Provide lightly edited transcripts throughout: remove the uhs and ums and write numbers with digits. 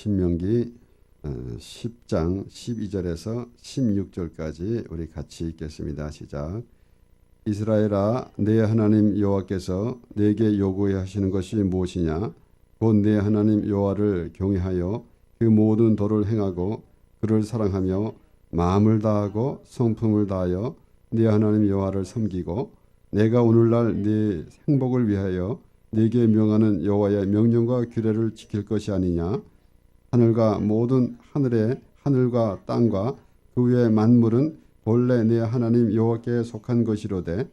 신명기 10장 12절에서 16절까지 우리 같이 읽겠습니다. 시작. 이스라엘아, 내 하나님 여호와께서 내게 요구하시는 것이 무엇이냐? 곧 내 하나님 여호와를 경외하여 그 모든 도를 행하고 그를 사랑하며 마음을 다하고 성품을 다하여 내 하나님 여호와를 섬기고 내가 오늘날 네 행복을 위하여 네게 명하는 여호와의 명령과 규례를 지킬 것이 아니냐? 하늘과 모든 하늘과 땅과 그 위의 만물은 본래 내 하나님 여호와께 속한 것이로되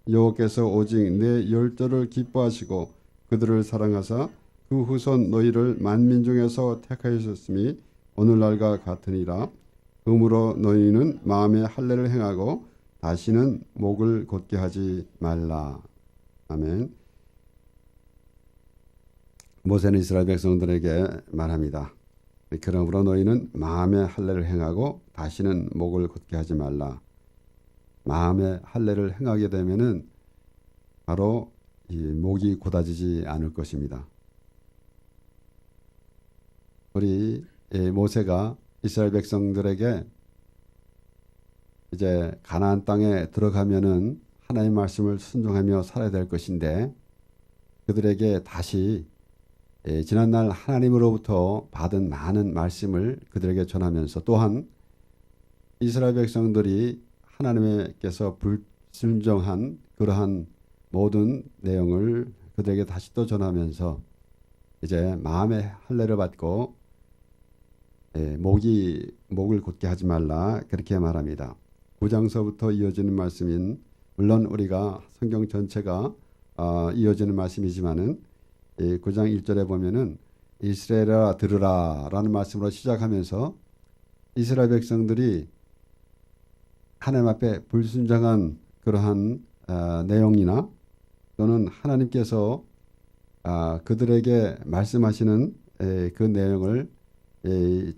여호와께서 오직 내 열조를 기뻐하시고 그들을 사랑하사 그 후손 너희를 만민 중에서 택하셨음이 오늘날과 같으니라. 그러므로 너희는 마음의 할례를 행하고 다시는 목을 곧게 하지 말라. 아멘. 모세는 이스라엘 백성들에게 말합니다. 그러므로 너희는 마음의 할례를 행하고 다시는 목을 곧게 하지 말라. 마음의 할례를 행하게 되면은 바로 이 목이 곧아지지 않을 것입니다. 우리 모세가 이스라엘 백성들에게 이제 가나안 땅에 들어가면은 하나님의 말씀을 순종하며 살아야 될 것인데 그들에게 다시 지난날 하나님으로부터 받은 많은 말씀을 그들에게 전하면서 또한 이스라엘 백성들이 하나님께서 불순종한 그러한 모든 내용을 그들에게 다시 또 전하면서 이제 마음의 할례를 받고 목을 곧게 하지 말라 그렇게 말합니다. 9장서부터 이어지는 말씀인 물론 우리가 성경 전체가 이어지는 말씀이지만은 9장 1절에 보면은 이스라엘아 들으라 라는 말씀으로 시작하면서 이스라엘 백성들이 하나님 앞에 불순종한 그러한 내용이나 또는 하나님께서 그들에게 말씀하시는 그 내용을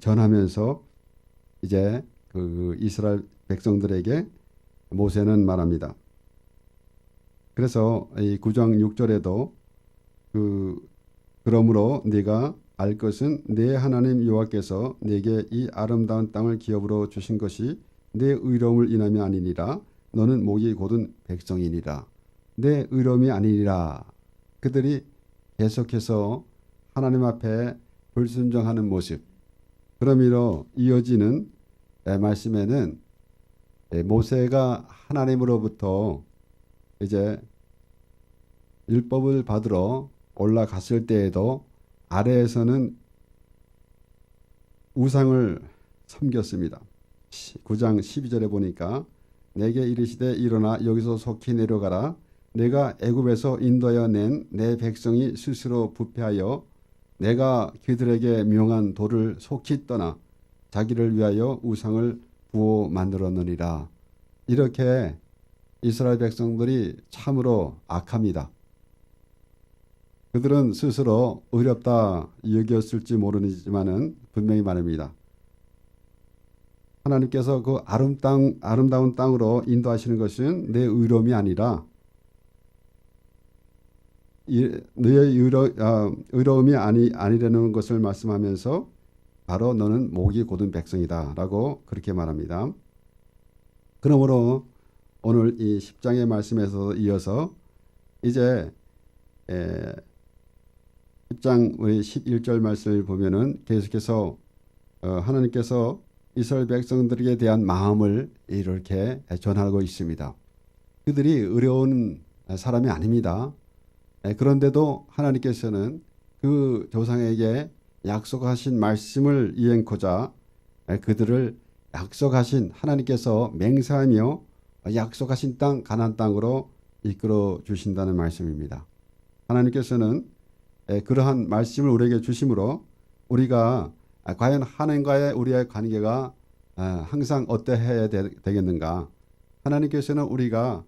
전하면서 이제 그 이스라엘 백성들에게 모세는 말합니다. 그래서 이 9장 6절에도 그러므로 네가 알 것은 내 하나님 여호와께서 네게 이 아름다운 땅을 기업으로 주신 것이 내 의로움을 인함이 아니니라. 너는 목이 곧은 백성이니라. 내 의로움이 아니니라. 그들이 계속해서 하나님 앞에 불순종하는 모습. 그러므로 이어지는 말씀에는 모세가 하나님으로부터 이제 율법을 받으러 올라갔을 때에도 아래에서는 우상을 섬겼습니다. 9장 12절에 보니까 내게 이르시되 일어나 여기서 속히 내려가라. 내가 애굽에서 인도하여 낸 내 백성이 스스로 부패하여 내가 그들에게 명한 도를 속히 떠나 자기를 위하여 우상을 부어 만들었느니라. 이렇게 이스라엘 백성들이 참으로 악합니다. 그들은 스스로 어렵다 여겼을지 모르지만은 분명히 말합니다. 하나님께서 그 아름다운 땅으로 인도하시는 것은 내 의로움이 아니라 너의 의로움이 아니라는 것을 말씀하면서 바로 너는 목이 곧은 백성이다 라고 그렇게 말합니다. 그러므로 오늘 이 10장의 말씀에서 이어서 이제 10장 우리 11절 말씀을 보면은 계속해서 하나님께서 이스라엘 백성들에게 대한 마음을 이렇게 전하고 있습니다. 그들이 어려운 사람이 아닙니다. 그런데도 하나님께서는 그 조상에게 약속하신 말씀을 이행코자 그들을 약속하신 하나님께서 맹세하며 약속하신 땅 가나안 땅으로 이끌어 주신다는 말씀입니다. 하나님께서는 그러한 말씀을 우리에게 주심으로 우리가 과연 하나님과의 우리의 관계가 항상 어떠해야 되겠는가? 하나님께서는 우리가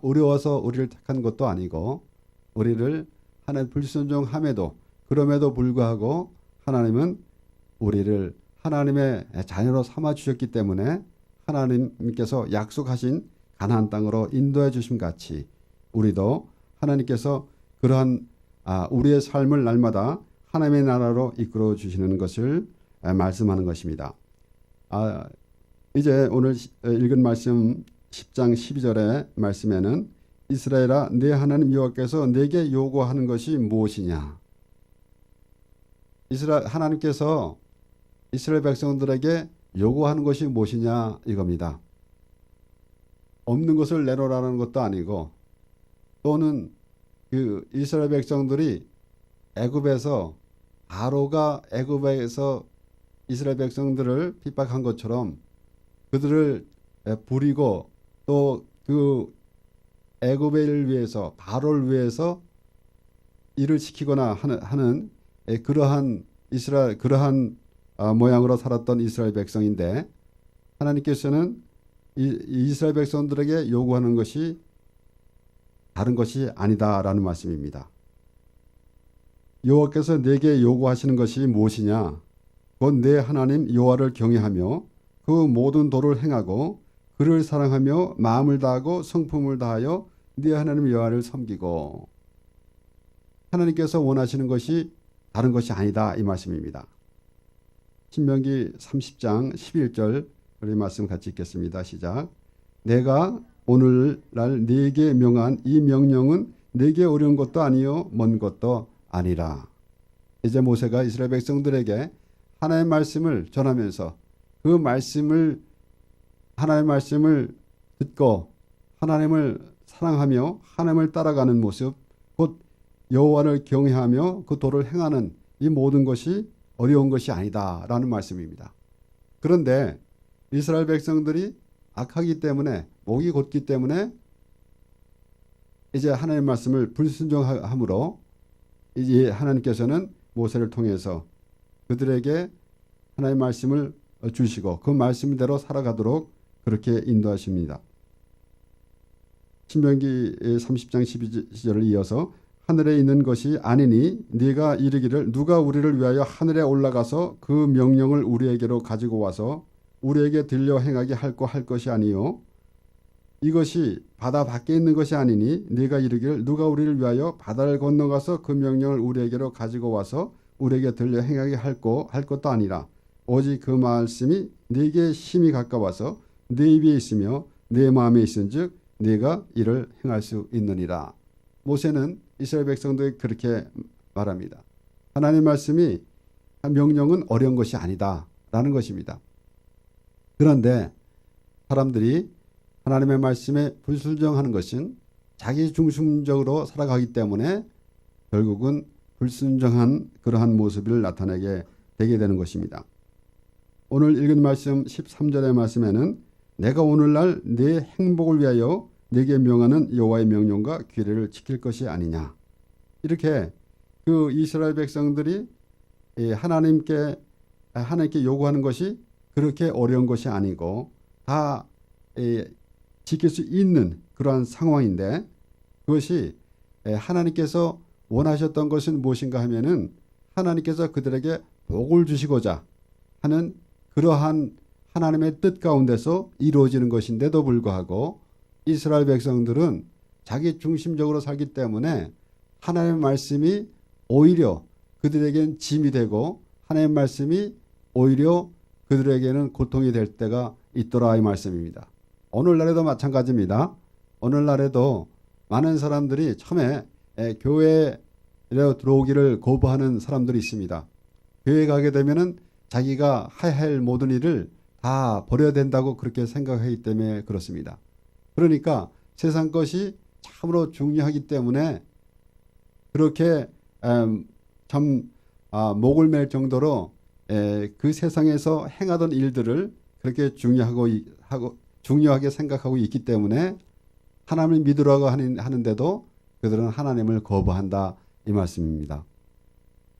어려워서 우리를 택한 것도 아니고 우리를 하나님 불순종함에도 그럼에도 불구하고 하나님은 우리를 하나님의 자녀로 삼아 주셨기 때문에 하나님께서 약속하신 가나안 땅으로 인도해 주심 같이 우리도 하나님께서 그러한 우리의 삶을 날마다 하나님의 나라로 이끌어 주시는 것을 말씀하는 것입니다. 이제 오늘 읽은 말씀 10장 12절의 말씀에는 이스라엘아 내 하나님 여호와께서 내게 요구하는 것이 무엇이냐. 하나님께서 이스라엘 백성들에게 요구하는 것이 무엇이냐 이겁니다. 없는 것을 내놓으라는 것도 아니고 또는 그 이스라엘 백성들이 애굽에서 바로가 애굽에서 이스라엘 백성들을 핍박한 것처럼 그들을 부리고 또 그 애굽을 위해서 바로를 위해서 일을 시키거나 하는 그러한 모양으로 살았던 이스라엘 백성인데 하나님께서는 이스라엘 백성들에게 요구하는 것이 다른 것이 아니다라는 말씀입니다. 여호와께서 내게 요구하시는 것이 무엇이냐? 곧 내 하나님 여호와를 경외하며 그 모든 도를 행하고 그를 사랑하며 마음을 다하고 성품을 다하여 네 하나님 여호와를 섬기고. 하나님께서 원하시는 것이 다른 것이 아니다 이 말씀입니다. 신명기 30장 11절 우리 말씀 같이 읽겠습니다. 시작. 내가 오늘날 네게 명한 이 명령은 네게 어려운 것도 아니요 먼 것도 아니라. 이제 모세가 이스라엘 백성들에게 하나님의 말씀을 전하면서 그 하나님의 말씀을 듣고 하나님을 사랑하며 하나님을 따라가는 모습, 곧 여호와를 경외하며 그 도를 행하는 이 모든 것이 어려운 것이 아니다라는 말씀입니다. 그런데 이스라엘 백성들이 악하기 때문에 목이 곧기 때문에 이제 하나님의 말씀을 불순종함으로 이제 하나님께서는 모세를 통해서 그들에게 하나님의 말씀을 주시고 그 말씀대로 살아가도록 그렇게 인도하십니다. 신명기 30장 12절을 이어서 하늘에 있는 것이 아니니 네가 이르기를 누가 우리를 위하여 하늘에 올라가서 그 명령을 우리에게로 가지고 와서 우리에게 들려 행하게 할 것이 아니요 이것이 바다 밖에 있는 것이 아니니 네가 이르기를 누가 우리를 위하여 바다를 건너가서 그 명령을 우리에게로 가지고 와서 우리에게 들려 행하게 할 것도 아니라 오직 그 말씀이 네게 심히 가까워서 네 입에 있으며 네 마음에 있은즉 네가 이를 행할 수 있느니라. 모세는 이스라엘 백성들에게 그렇게 말합니다. 하나님의 말씀이 명령은 어려운 것이 아니다라는 것입니다. 그런데 사람들이 하나님의 말씀에 불순종하는 것은 자기 중심적으로 살아가기 때문에 결국은 불순종한 그러한 모습을 나타내게 되게 되는 것입니다. 오늘 읽은 말씀 13절의 말씀에는 내가 오늘날 내 행복을 위하여 내게 명하는 여호와의 명령과 규례를 지킬 것이 아니냐. 이렇게 그 이스라엘 백성들이 하나님께 요구하는 것이 그렇게 어려운 것이 아니고 다 지킬 수 있는 그러한 상황인데 그것이 하나님께서 원하셨던 것은 무엇인가 하면은 하나님께서 그들에게 복을 주시고자 하는 그러한 하나님의 뜻 가운데서 이루어지는 것인데도 불구하고 이스라엘 백성들은 자기 중심적으로 살기 때문에 하나님의 말씀이 오히려 그들에게는 짐이 되고 하나님의 말씀이 오히려 그들에게는 고통이 될 때가 있더라 이 말씀입니다. 오늘날에도 마찬가지입니다. 오늘날에도 많은 사람들이 처음에 교회에 들어오기를 거부하는 사람들이 있습니다. 교회에 가게 되면은 자기가 해야 할 모든 일을 다 버려야 된다고 그렇게 생각하기 때문에 그렇습니다. 그러니까 세상 것이 참으로 중요하기 때문에 그렇게 참 목을 맬 정도로 그 세상에서 행하던 일들을 그렇게 중요하게 생각하고 있기 때문에 하나님을 믿으라고 하는데도 그들은 하나님을 거부한다 이 말씀입니다.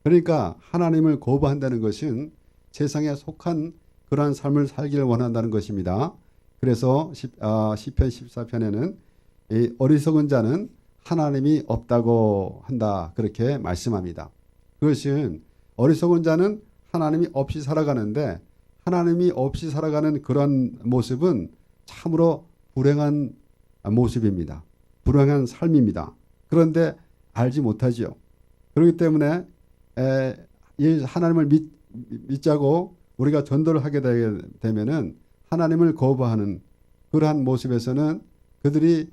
그러니까 하나님을 거부한다는 것은 세상에 속한 그러한 삶을 살기를 원한다는 것입니다. 그래서 시편 14편에는 이 어리석은 자는 하나님이 없다고 한다 그렇게 말씀합니다. 그것은 어리석은 자는 하나님이 없이 살아가는데 하나님이 없이 살아가는 그런 모습은 참으로 불행한 모습입니다. 불행한 삶입니다. 그런데 알지 못하지요. 그렇기 때문에 하나님을 믿자고 우리가 전도를 하게 되면은 하나님을 거부하는 그러한 모습에서는 그들이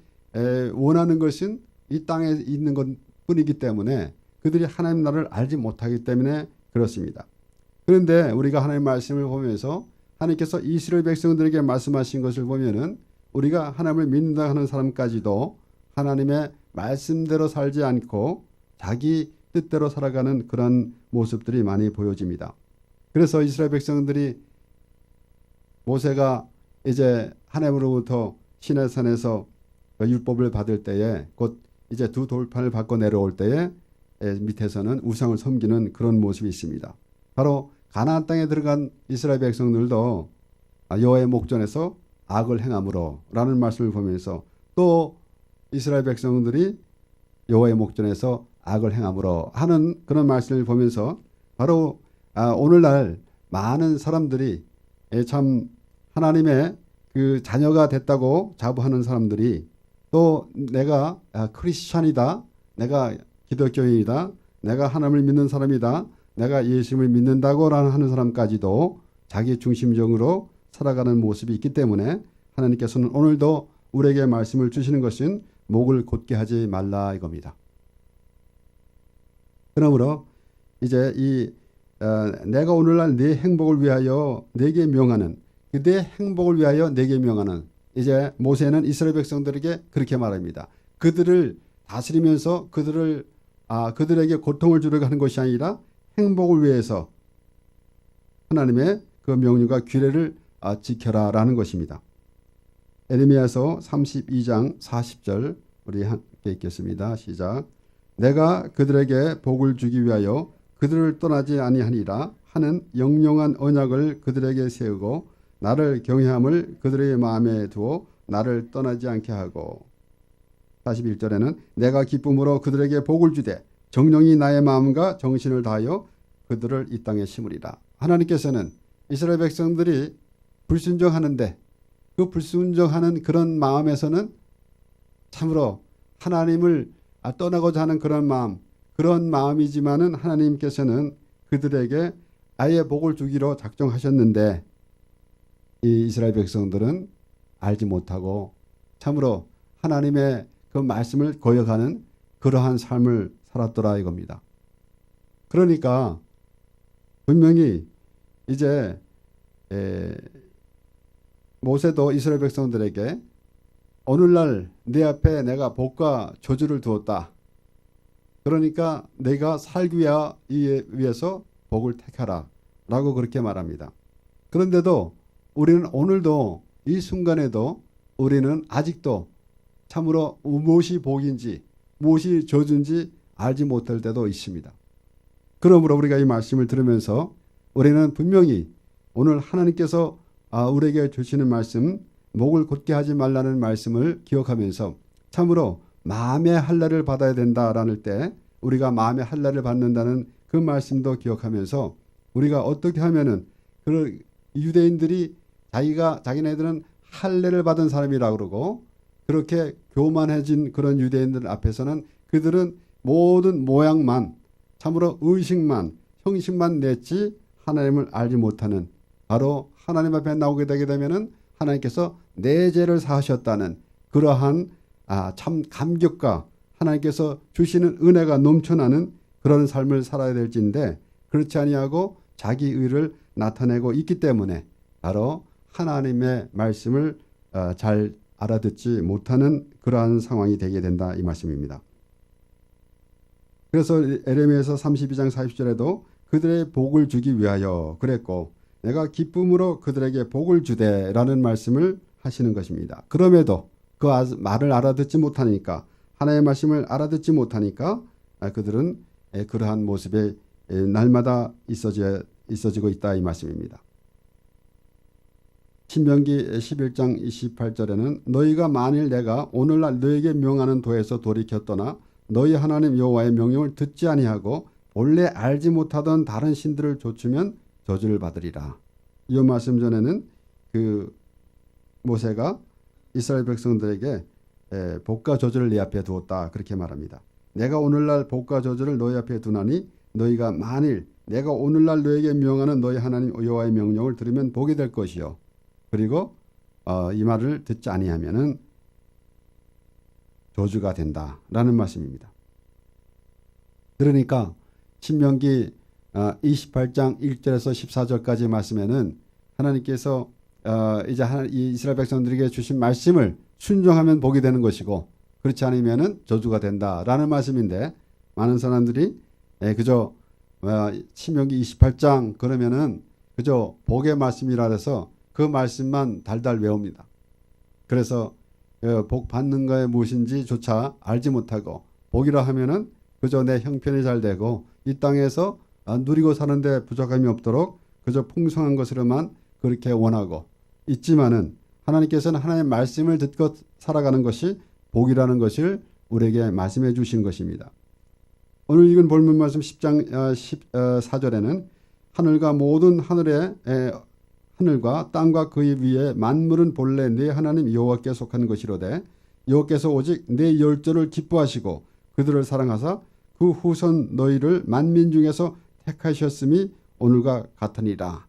원하는 것은 이 땅에 있는 것뿐이기 때문에 그들이 하나님 나라를 알지 못하기 때문에 그렇습니다. 그런데 우리가 하나님의 말씀을 보면서 하나님께서 이스라엘 백성들에게 말씀하신 것을 보면은 우리가 하나님을 믿는다 하는 사람까지도 하나님의 말씀대로 살지 않고 자기 뜻대로 살아가는 그런 모습들이 많이 보여집니다. 그래서 이스라엘 백성들이 모세가 이제 하나님으로부터 시내산에서 율법을 받을 때에 곧 이제 두 돌판을 받고 내려올 때에 밑에서는 우상을 섬기는 그런 모습이 있습니다. 바로 가나안 땅에 들어간 이스라엘 백성들도 여호와의 목전에서 악을 행함으로 라는 말씀을 보면서 또 이스라엘 백성들이 여호와의 목전에서 악을 행함으로 하는 그런 말씀을 보면서 바로 오늘날 많은 사람들이 참 하나님의 그 자녀가 됐다고 자부하는 사람들이 또 내가 크리스찬이다, 내가 기독교인이다, 내가 하나님을 믿는 사람이다, 내가 예수님을 믿는다고 하는 사람까지도 자기 중심적으로 살아가는 모습이 있기 때문에 하나님께서는 오늘도 우리에게 말씀을 주시는 것은 목을 곧게 하지 말라 이겁니다. 그러므로 이제 내가 오늘날 내 행복을 위하여 내게 명하는 내 행복을 위하여 내게 명하는 이제 모세는 이스라엘 백성들에게 그렇게 말합니다. 그들을 다스리면서 그들에게 고통을 주려고 하는 것이 아니라 행복을 위해서 하나님의 그 명령과 규례를 지켜라라는 것입니다. 에레미야서 32장 40절 우리 함께 읽겠습니다. 시작. 내가 그들에게 복을 주기 위하여 그들을 떠나지 아니하니라 하는 영영한 언약을 그들에게 세우고 나를 경외함을 그들의 마음에 두어 나를 떠나지 않게 하고 41절에는 내가 기쁨으로 그들에게 복을 주되 정령이 나의 마음과 정신을 다하여 그들을 이 땅에 심으리라. 하나님께서는 이스라엘 백성들이 불순종하는데 그 불순종하는 그런 마음에서는 참으로 하나님을 떠나고자 하는 그런 마음이지만은 하나님께서는 그들에게 아예 복을 주기로 작정하셨는데 이 이스라엘 백성들은 알지 못하고 참으로 하나님의 그 말씀을 거역하는 그러한 삶을 살았더라 이겁니다. 그러니까 분명히 이제 모세도 이스라엘 백성들에게 오늘날 내 앞에 내가 복과 저주를 두었다. 그러니까 내가 살기 위해서 복을 택하라 라고 그렇게 말합니다. 그런데도 우리는 오늘도 이 순간에도 우리는 아직도 참으로 무엇이 복인지 무엇이 저주인지 알지 못할 때도 있습니다. 그러므로 우리가 이 말씀을 들으면서 우리는 분명히 오늘 하나님께서 우리에게 주시는 말씀 목을 곧게 하지 말라는 말씀을 기억하면서 참으로 마음의 할례를 받아야 된다라는 때 우리가 마음의 할례를 받는다는 그 말씀도 기억하면서 우리가 어떻게 하면은 그 유대인들이 자기네들은 할례를 받은 사람이라고 그러고 그렇게 교만해진 그런 유대인들 앞에서는 그들은 모든 모양만 참으로 의식만 형식만 냈지 하나님을 알지 못하는 바로 하나님 앞에 나오게 되게 되면은 하나님께서 내 죄를 사하셨다는 그러한 참 감격과 하나님께서 주시는 은혜가 넘쳐나는 그런 삶을 살아야 될진데 그렇지 아니하고 자기 의를 나타내고 있기 때문에 바로 하나님의 말씀을 잘 알아듣지 못하는 그러한 상황이 되게 된다 이 말씀입니다. 그래서 에레미야서 32장 40절에도 그들의 복을 주기 위하여 그랬고 내가 기쁨으로 그들에게 복을 주되라는 말씀을 하시는 것입니다. 그럼에도 그 말을 알아듣지 못하니까 하나님의 말씀을 알아듣지 못하니까 그들은 그러한 모습에 날마다 있어지고 있다 이 말씀입니다. 신명기 11장 28절에는 너희가 만일 내가 오늘날 너희에게 명하는 도에서 돌이켜 떠나 너희 하나님 여호와의 명령을 듣지 아니하고 본래 알지 못하던 다른 신들을 좇으면 저주를 받으리라. 이 말씀 전에는 그 모세가 이스라엘 백성들에게 복과 저주를 네 앞에 두었다 그렇게 말합니다. 내가 오늘날 복과 저주를 너희 앞에 두나니 너희가 만일 내가 오늘날 너에게 명하는 너희 하나님 여호와의 명령을 들으면 복이 될 것이요. 그리고 이 말을 듣지 아니하면은 저주가 된다라는 말씀입니다. 그러니까 신명기 28장 1절에서 14절까지 말씀에는 하나님께서 이제 이스라엘 백성들에게 주신 말씀을 순종하면 복이 되는 것이고 그렇지 않으면은 저주가 된다라는 말씀인데 많은 사람들이 그저 신명기 28장 그러면은 그저 복의 말씀이라 해서 그 말씀만 달달 외웁니다. 그래서 복 받는 거에 무엇인지조차 알지 못하고 복이라 하면은 그저 내 형편이 잘 되고 이 땅에서 누리고 사는데 부족함이 없도록 그저 풍성한 것으로만 그렇게 원하고 있지만은 하나님께서는 하나님의 말씀을 듣고 살아가는 것이 복이라는 것을 우리에게 말씀해 주신 것입니다. 오늘 읽은 본문 말씀 10장 14절에는 하늘과 모든 하늘과 땅과 그 위에 만물은 본래 네 하나님 여호와께 속한 것이로되 여호와께서 오직 네 열조를 기뻐하시고 그들을 사랑하사 그 후손 너희를 만민 중에서 택하셨음이 오늘과 같으니라.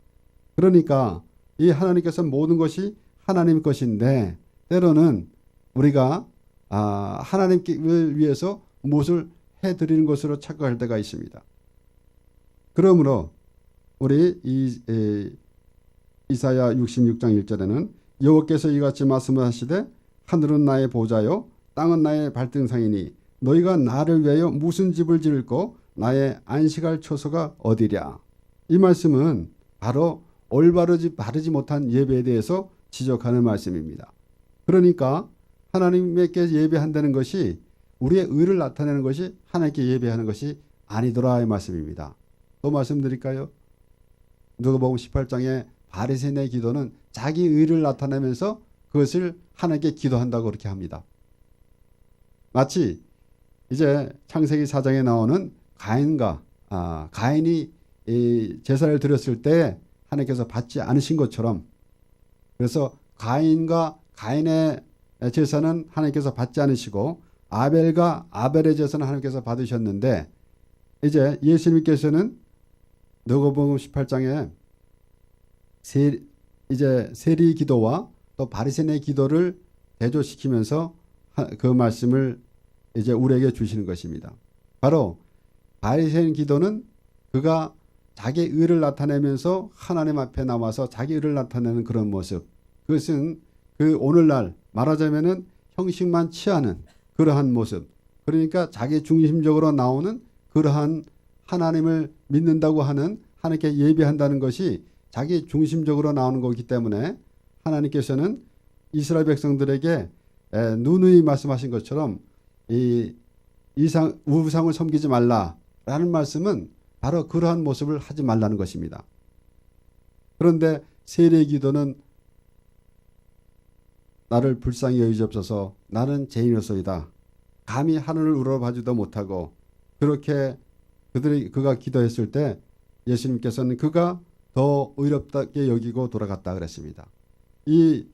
그러니까 이 하나님께서 모든 것이 하나님 것인데 때로는 우리가 하나님을 위해서 무엇을 해드리는 것으로 착각할 때가 있습니다. 그러므로 우리 이사야 66장 1절에는 여호와께서 이같이 말씀하시되 하늘은 나의 보좌요 땅은 나의 발등상이니 너희가 나를 위하여 무슨 집을 지을고 나의 안식할 처소가 어디랴. 이 말씀은 바로 바르지 못한 예배에 대해서 지적하는 말씀입니다. 그러니까 하나님께 예배한다는 것이 우리의 의를 나타내는 것이 하나님께 예배하는 것이 아니더라 이 말씀입니다. 또 말씀드릴까요? 누가복음 18장에 바리새인의 기도는 자기 의를 나타내면서 그것을 하나님께 기도한다고 그렇게 합니다. 마치 이제 창세기 4장에 나오는 가인이 제사를 드렸을 때 하나님께서 받지 않으신 것처럼 그래서 가인의 제사는 하나님께서 받지 않으시고 아벨과 아벨의 제사는 하나님께서 받으셨는데 이제 예수님께서는 누가복음 18장에 세리 기도와 또 바리새인의 기도를 대조시키면서 그 말씀을 이제 우리에게 주시는 것입니다. 바로 바리새인 기도는 그가 자기 의를 나타내면서 하나님 앞에 나와서 자기 의를 나타내는 그런 모습. 그것은 그 오늘날 말하자면은 형식만 취하는 그러한 모습. 그러니까 자기 중심적으로 나오는 그러한 하나님을 믿는다고 하는 하나님께 예배한다는 것이 자기 중심적으로 나오는 거기 때문에 하나님께서는 이스라엘 백성들에게 누누이 말씀하신 것처럼 우상을 섬기지 말라라는 말씀은 바로 그러한 모습을 하지 말라는 것입니다. 그런데 세례 기도는 나를 불쌍히 여기시옵소서 나는 죄인이로소이다. 감히 하늘을 우러봐주도 못하고 그렇게 그가 기도했을 때 예수님께서는 그가 더 의롭다게 여기고 돌아갔다 그랬습니다. 이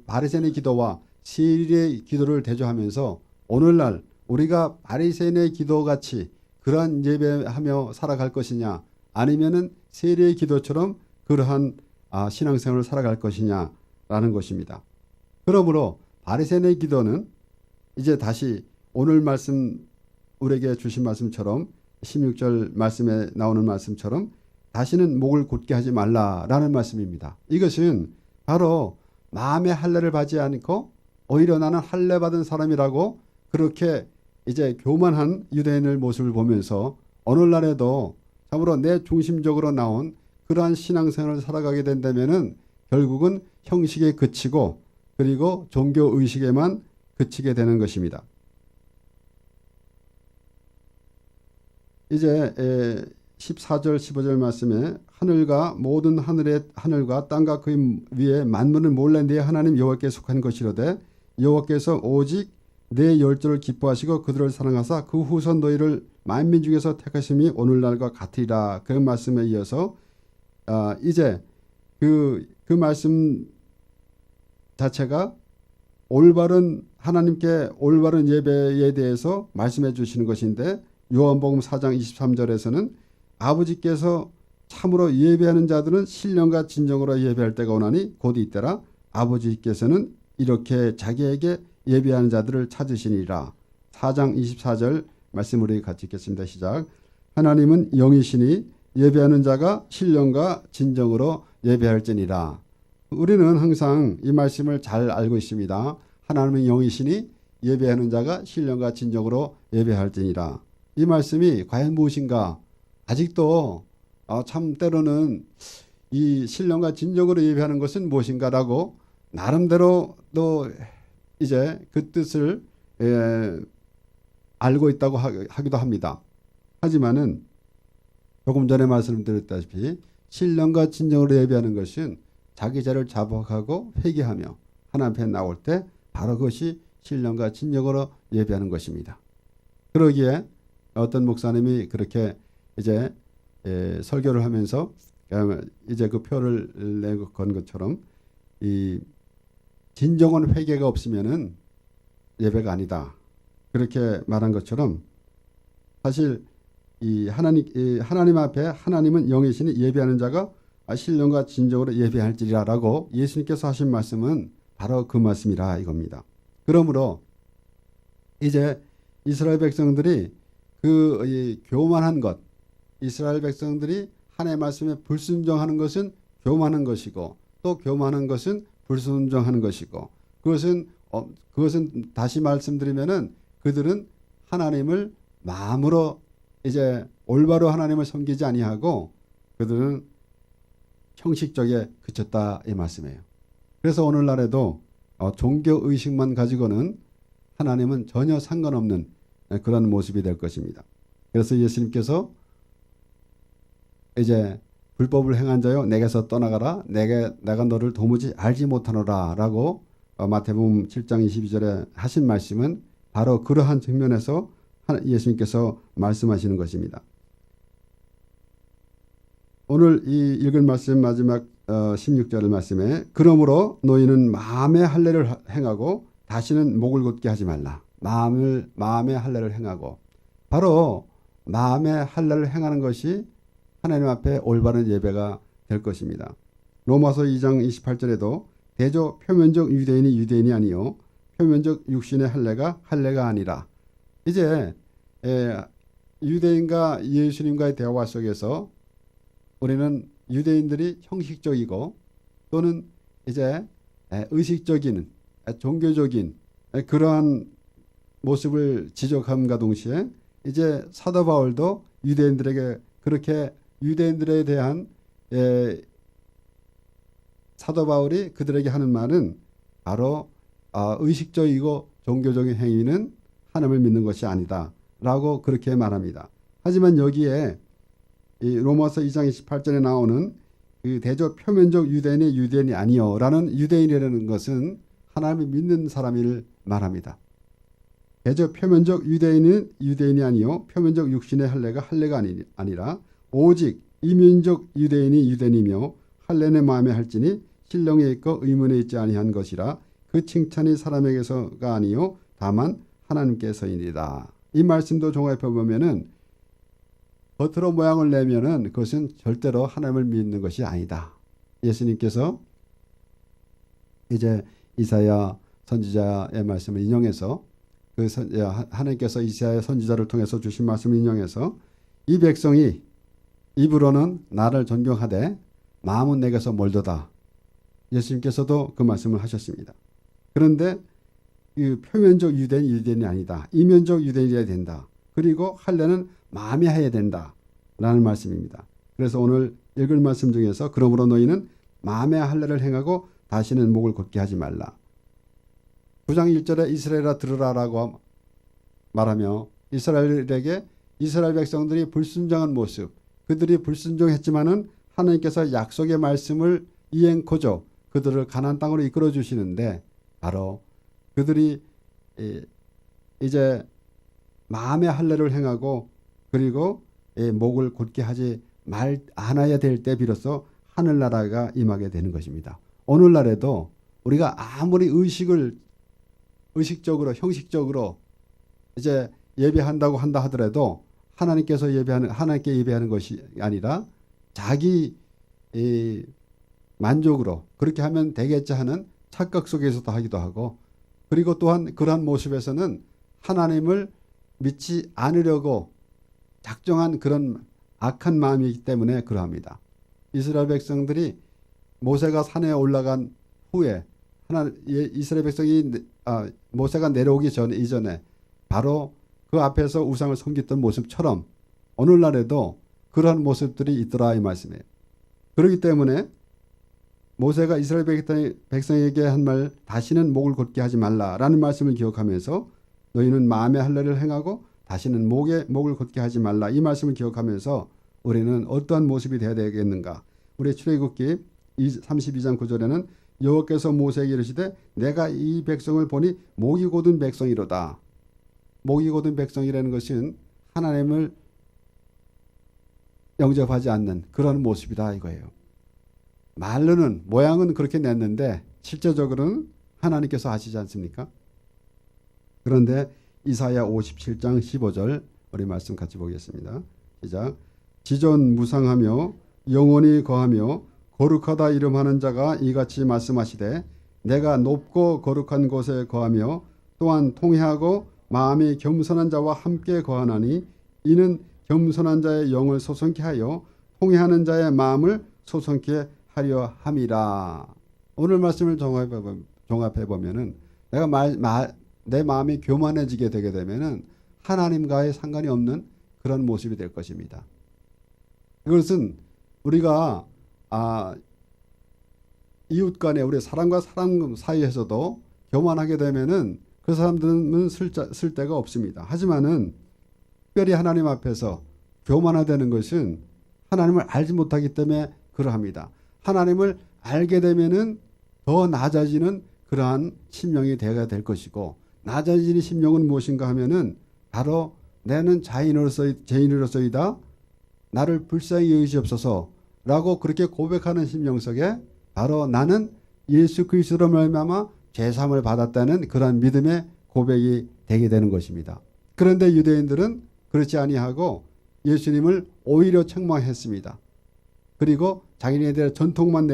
바리새인의 기도와 세리의 기도를 대조하면서 오늘날 우리가 바리새인의 기도같이 그러한 예배하며 살아갈 것이냐 아니면은 세리의 기도처럼 그러한 신앙생활을 살아갈 것이냐라는 것입니다. 그러므로 바리새인의 기도는 이제 다시 오늘 말씀 우리에게 주신 말씀처럼 16절 말씀에 나오는 말씀처럼 다시는 목을 곧게 하지 말라라는 말씀입니다. 이것은 바로 마음의 할례를 받지 않고 오히려 나는 할례 받은 사람이라고 그렇게 이제 교만한 유대인의 모습을 보면서 오늘날에도 참으로 내 중심적으로 나온 그러한 신앙생활을 살아가게 된다면은 결국은 형식에 그치고 그리고 종교의식에만 그치게 되는 것입니다. 이제 14절 15절 말씀에 하늘과 모든 하늘과 땅과 그 위에 만물은 몰래 네 하나님 여호와께 속한 것이로되 여호와께서 오직 내 열조를 기뻐하시고 그들을 사랑하사 그 후손 너희를 만민 중에서 택하심이 오늘날과 같으리라. 그 말씀에 이어서 이제 그 말씀 자체가 올바른 하나님께 올바른 예배에 대해서 말씀해 주시는 것인데 요한복음 4장 23절에서는 아버지께서 참으로 예배하는 자들은 신령과 진정으로 예배할 때가 오나니 곧 이때라. 아버지께서는 이렇게 자기에게 예배하는 자들을 찾으시니라. 4장 24절 말씀 우리 같이 읽겠습니다. 시작. 하나님은 영이시니 예배하는 자가 신령과 진정으로 예배할지니라. 우리는 항상 이 말씀을 잘 알고 있습니다. 하나님은 영이시니 예배하는 자가 신령과 진정으로 예배할지니라. 이 말씀이 과연 무엇인가? 아직도 참 때로는 이 신령과 진정으로 예배하는 것은 무엇인가라고 나름대로 또 이제 그 뜻을 알고 있다고 하기도 합니다. 하지만은 조금 전에 말씀드렸다시피 신령과 진정으로 예배하는 것은 자기 죄를 자복하고 회개하며 하나님 앞에 나올 때 바로 그것이 신령과 진정으로 예배하는 것입니다. 그러기에 어떤 목사님이 그렇게 이제 설교를 하면서 이제 그 표를 내고 건 것처럼 이 진정한 회개가 없으면은 예배가 아니다. 그렇게 말한 것처럼 사실 이 하나님 앞에 하나님은 영이시니 예배하는 자가 신령과 진정으로 예배할지리라라고 예수님께서 하신 말씀은 바로 그 말씀이라 이겁니다. 그러므로 이제 이스라엘 백성들이 그 교만한 것, 이스라엘 백성들이 하나님의 말씀에 불순종하는 것은 교만한 것이고 또 교만한 것은 불순종하는 것이고 그것은 다시 말씀드리면은 그들은 하나님을 마음으로 이제 올바로 하나님을 섬기지 아니하고 그들은 형식적에 그쳤다 이 말씀이에요. 그래서 오늘날에도 종교 의식만 가지고는 하나님은 전혀 상관없는 그런 모습이 될 것입니다. 그래서 예수님께서 이제 불법을 행한 자여 내게서 떠나가라 내가 너를 도무지 알지 못하노라 라고 마태복음 7장 22절에 하신 말씀은 바로 그러한 측면에서 예수님께서 말씀하시는 것입니다. 오늘 이 읽은 말씀 마지막 16절 말씀에 그러므로 너희는 마음의 할례를 행하고 다시는 목을 곧게 하지 말라. 마음의 할례를 행하고 바로 마음의 할례를 행하는 것이 하나님 앞에 올바른 예배가 될 것입니다. 로마서 2장 28절에도 대조 표면적 유대인이 유대인이 아니요 표면적 육신의 할례가 아니라 이제 유대인과 예수님과의 대화 속에서 우리는 유대인들이 형식적이고 또는 이제 의식적인 종교적인 그러한 모습을 지적함과 동시에 이제 사도 바울도 유대인들에게 그렇게 유대인들에 대한 사도 바울이 그들에게 하는 말은 바로 의식적이고 종교적인 행위는 하나님을 믿는 것이 아니다 라고 그렇게 말합니다. 하지만 여기에 이 로마서 2장 28절에 나오는 그 대조 표면적 유대인이 유대인이 아니요 라는 유대인이라는 것은 하나님을 믿는 사람을 말합니다. 대저 표면적 유대인은 유대인이 아니요 표면적 육신의 할례가 아니라 오직 이면적 유대인이 유대인이며 할례는 마음에 할지니 신령에 있고 의문에 있지 아니한 것이라 그 칭찬이 사람에게서가 아니요 다만 하나님께서이니라. 이 말씀도 종합해 보면은 겉으로 모양을 내면은 그것은 절대로 하나님을 믿는 것이 아니다. 예수님께서 이제 이사야 선지자의 말씀을 인용해서 하나님께서 이사야 선지자를 통해서 주신 말씀을 인용해서 이 백성이 입으로는 나를 존경하되 마음은 내게서 멀도다. 예수님께서도 그 말씀을 하셨습니다. 그런데 이 표면적 유대인이 아니다. 이면적 유대인이어야 된다. 그리고 할례는 마음에 해야 된다. 라는 말씀입니다. 그래서 오늘 읽을 말씀 중에서 그러므로 너희는 마음의 할례를 행하고 다시는 목을 곧게 하지 말라. 9장 1절에 이스라엘아 들으라라고 말하며 이스라엘에게 이스라엘 백성들이 불순종한 모습 그들이 불순종했지만은 하나님께서 약속의 말씀을 이행코죠. 그들을 가나안 땅으로 이끌어 주시는데 바로 그들이 이제 마음의 할례를 행하고 그리고 목을 곧게 하지 않아야 될 때 비로소 하늘나라가 임하게 되는 것입니다. 오늘날에도 우리가 아무리 의식적으로 형식적으로 이제 예배한다고 한다 하더라도 하나님께 예배하는 것이 아니라 자기 만족으로 그렇게 하면 되겠지 하는 착각 속에서도 하기도 하고, 그리고 또한 그러한 모습에서는 하나님을 믿지 않으려고 작정한 그런 악한 마음이기 때문에 그러합니다. 이스라엘 백성들이 모세가 산에 올라간 후에 이스라엘 백성이 모세가 내려오기 이전에 바로 그 앞에서 우상을 섬겼던 모습처럼 오늘날에도 그러한 모습들이 있더라 이 말씀이에요. 그렇기 때문에 모세가 이스라엘 백성에게 한 말, 다시는 목을 곧게 하지 말라라는 말씀을 기억하면서 너희는 마음의 할례를 행하고 다시는 목을 곧게 하지 말라, 이 말씀을 기억하면서 우리는 어떠한 모습이 되어야 되겠는가. 우리 출애굽기 32장 9절에는 여호와께서 모세에게 이르시되 내가 이 백성을 보니 목이 곧은 백성이로다. 목이 곧은 백성이라는 것은 하나님을 영접하지 않는 그런 모습이다 이거예요. 말로는 모양은 그렇게 냈는데 실제적으로는 하나님께서 아시지 않습니까? 그런데 이사야 57장 15절 우리 말씀 같이 보겠습니다. 시작. 지존 무상하며 영원히 거하며 거룩하다 이름하는 자가 이같이 말씀하시되 내가 높고 거룩한 곳에 거하며 또한 통회하고 마음이 겸손한 자와 함께 거하나니 이는 겸손한 자의 영을 소송케 하여 통회하는 자의 마음을 소송케 하려 함이라. 오늘 말씀을 종합해 보면은 내 마음이 교만해지게 되게 되면은 하나님과의 상관이 없는 그런 모습이 될 것입니다. 이것은 우리가 이웃 간에 우리 사람과 사람 사이에서도 교만하게 되면은 그 사람들은 쓸 데가 없습니다. 하지만은 특별히 하나님 앞에서 교만하다는 것은 하나님을 알지 못하기 때문에 그러합니다. 하나님을 알게 되면은 더 낮아지는 그러한 심령이 되어야 될 것이고, 낮아지는 심령은 무엇인가 하면은 바로 나는 죄인으로서이다. 나를 불쌍히 여기시옵소서라고 그렇게 고백하는 심령 속에 바로 나는 예수 그리스도로 말미암아 죄사함을 받았다는 그러한 믿음의 고백이 되게 되는 것입니다. 그런데 유대인들은 그렇지 아니하고 예수님을 오히려 책망했습니다. 그리고 자기네들의 전통만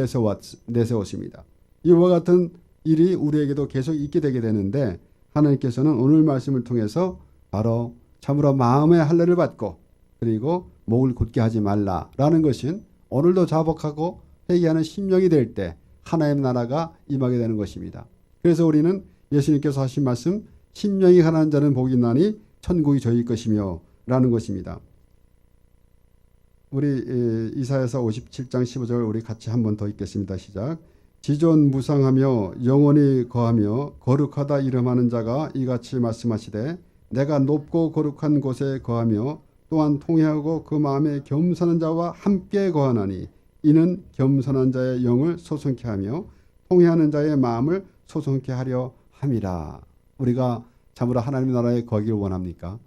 내세웠습니다. 이와 같은 일이 우리에게도 계속 있게 되게 되는데, 하나님께서는 오늘 말씀을 통해서 바로 참으로 마음의 할례를 받고 그리고 목을 곧게 하지 말라라는 것은 오늘도 자복하고 회개하는 심령이 될 때 하나님의 나라가 임하게 되는 것입니다. 그래서 우리는 예수님께서 하신 말씀, 심령이 가난한 자는 복이 있나니 천국이 저희 것이며 라는 것입니다. 우리 이사야서 57장 15절 우리 같이 한 번 더 읽겠습니다. 시작. 지존 무상하며 영원히 거하며 거룩하다 이름하는 자가 이같이 말씀하시되 내가 높고 거룩한 곳에 거하며 또한 통회하고 그 마음에 겸손한 자와 함께 거하나니 이는 겸손한 자의 영을 소송케 하며 통회하는 자의 마음을 소송케 하려 함이라. 우리가 참으로 하나님의 나라에 거하기를 원합니까?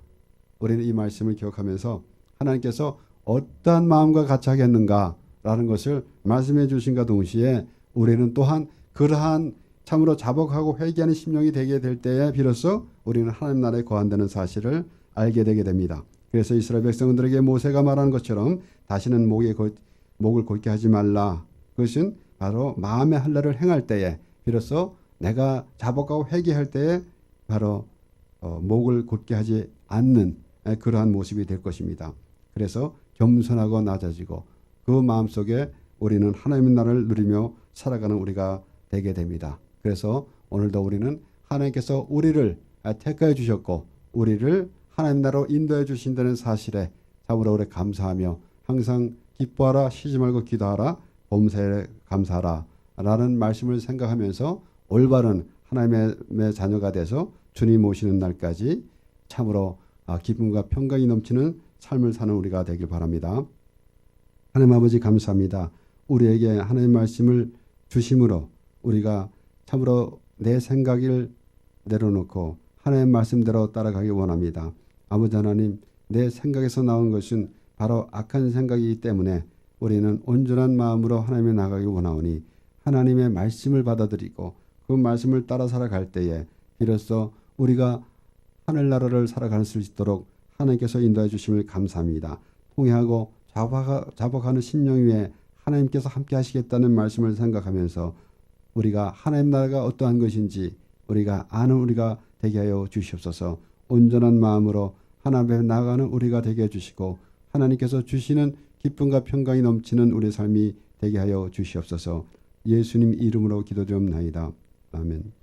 우리는 이 말씀을 기억하면서 하나님께서 어떠한 마음과 같이 하겠는가라는 것을 말씀해 주신과 동시에 우리는 또한 그러한 참으로 자복하고 회개하는 심령이 되게 될 때에 비로소 우리는 하나님 나라에 거한다는 사실을 알게 되게 됩니다. 그래서 이스라엘 백성들에게 모세가 말하는 것처럼 다시는 목을 곧게 하지 말라. 그것은 바로 마음의 할례를 행할 때에 비로소 내가 자복하고 회개할 때에 바로 목을 곧게 하지 않는 그러한 모습이 될 것입니다. 그래서 겸손하고 낮아지고 그 마음속에 우리는 하나님의 나라를 누리며 살아가는 우리가 되게 됩니다. 그래서 오늘도 우리는 하나님께서 우리를 택하여 주셨고 우리를 하나님 나라로 인도해 주신다는 사실에 참으로 우리 감사하며 항상 기뻐하라, 쉬지 말고 기도하라, 범사에 감사하라 라는 말씀을 생각하면서 올바른 하나님의 자녀가 돼서 주님 오시는 날까지 참으로 기쁨과 평강이 넘치는 삶을 사는 우리가 되길 바랍니다. 하나님 아버지 감사합니다. 우리에게 하나님의 말씀을 주심으로 우리가 참으로 내 생각을 내려놓고 하나님의 말씀대로 따라가기 원합니다. 아버지 하나님, 내 생각에서 나온 것은 바로 악한 생각이기 때문에 우리는 온전한 마음으로 하나님에 나가기 원하오니 하나님의 말씀을 받아들이고 그 말씀을 따라 살아갈 때에 비로소 우리가 하늘나라를 살아갈 수 있도록 하나님께서 인도해 주심을 감사합니다. 통회하고 자복하는 심령 위에 하나님께서 함께 하시겠다는 말씀을 생각하면서 우리가 하나님 나라가 어떠한 것인지 우리가 아는 우리가 되게 하여 주시옵소서. 온전한 마음으로 하나님 앞에 나아가는 우리가 되게 해주시고 하나님께서 주시는 기쁨과 평강이 넘치는 우리 삶이 되게 하여 주시옵소서. 예수님 이름으로 기도드리옵나이다. 아멘.